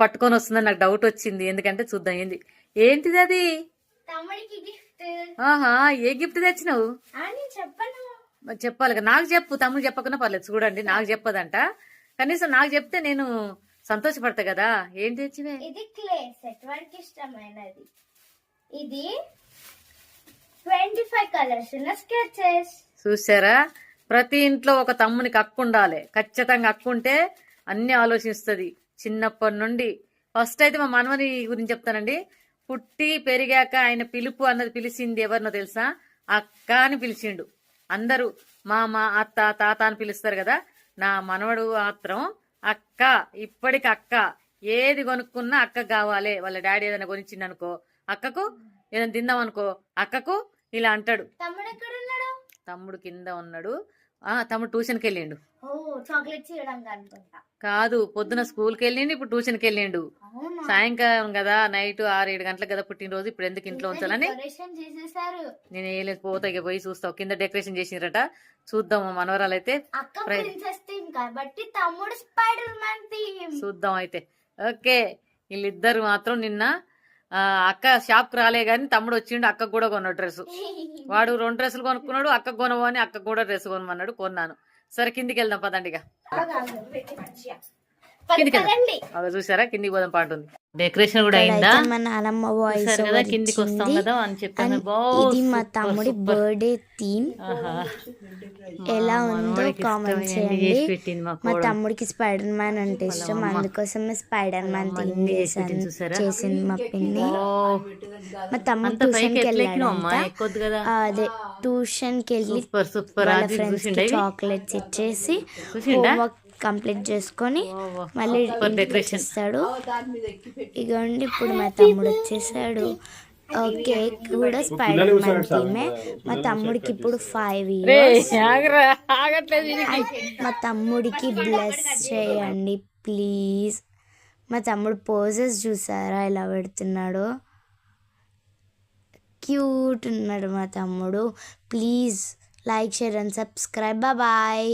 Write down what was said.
పట్టుకొని వస్తుందని నాకు డౌట్ వచ్చింది. ఎందుకంటే చూద్దాం ఏంటిది అది. ఆహా, ఏ గిఫ్ట్ తెచ్చినావు చెప్పాలి. నాకు చెప్పు, తమ్ముడు చెప్పకుండా పర్లేదు. చూడండి, నాకు చెప్పదంట. కనీసం నాకు చెప్తే నేను సంతోషపడతా కదా. ఏంటి తెచ్చివే? ఇది క్లే సెట్, వాడికి ఇష్టమైనది. ఇది 25 కలర్స్ ఉన్న స్కెచెస్. చూసారా, ప్రతి ఇంట్లో ఒక తమ్మునికి అక్కు ఉండాలి. ఖచ్చితంగా అక్కు ఉంటే అన్ని ఆలోచిస్తుంది. చిన్నప్పటి నుండి ఫస్ట్ అయితే మా మనవని గురించి చెప్తానండి. పుట్టి పెరిగాక ఆయన పిలుపు అన్నది పిలిచింది ఎవరినో తెలుసా? అక్క అని పిలిచిండు. అందరూ మామ, అత్త, తాత అని పిలుస్తారు కదా. నా మనవడు మాత్రం అక్క. ఇప్పటికి అక్క. ఏది కొనుక్కున్నా అక్క కావాలి. వాళ్ళ డాడీ ఏదైనా కొనిచ్చిండు అనుకో అక్కకు, ఏదైనా తిందాం అనుకో అక్కకు, ఇలా అంటాడు. తమ్ముడు కింద ఉన్నాడు. తమ్ముడు ట్యూషన్కి వెళ్ళిండు. కాదు, పొద్దున స్కూల్కి వెళ్ళిండు, ఇప్పుడు ట్యూషన్కి వెళ్ళిండు. సాయంకాలం కదా, నైట్ 6-7 గంటలకు కదా పుట్టినరోజు. ఇప్పుడు ఎందుకు ఇంట్లో ఉంచాలని నేను వేయలేదు. పోతా, ఇక పోయి చూస్తావు. కింద డెకరేషన్ చేసిరట. చూద్దాం. మనవరాలు అయితే చూద్దాం అయితే. ఓకే, వీళ్ళిద్దరు మాత్రం నిన్న అక్క షాప్ కు రాలే గాని తమ్ముడు వచ్చిండు. అక్కకు కూడా కొన్నాడు డ్రెస్. వాడు 2 డ్రెస్సులు కొనుక్కున్నాడు. అక్కకు కొనవని అక్కకు కూడా డ్రెస్ కొనమన్నాడు. కొన్నాను. సరే, కిందికి వెళ్దాం పదండిగా. చూసారా, కిందికి పోదాం పాటుంది. డెకరేషన్ కూడా అయిందా? మా నానమ్మ వాయిస్ కదా, కిందికి వస్తాం కదా అని చెప్పాను. ఇది మా తమ్ముడి బర్త్డే థీమ్. ఎలా ఉందో కామెంట్ చేయండి. మా తమ్ముడికి స్పైడర్ మ్యాన్ అంటే ఇష్టం, అందుకోసమే స్పైడర్ మ్యాన్ థీమ్ చేసింది మా పిన్ని. మా తమ్ముడు ట్యూషన్ కి వెళ్ళాడు. అదే ట్యూషన్ కి వెళ్ళి వాళ్ళ ఫ్రెండ్స్ కి చాక్లెట్స్ ఇచ్చేసి హోంవర్క్ కంప్లీట్ చేసుకొని మళ్ళీ ఇస్తాడు. ఇగోండి, ఇప్పుడు మా తమ్ముడు వచ్చేసాడు. కేక్ కూడా స్పైడర్ మ్యాన్ థీమే. మా తమ్ముడికి ఇప్పుడు 5 years. మా తమ్ముడికి బ్లెస్ చేయండి ప్లీజ్. మా తమ్ముడు పోజెస్ చూసారా ఎలా పెడుతున్నాడో? క్యూట్ ఉన్నాడు మా తమ్ముడు. Please like, share and subscribe. Bye.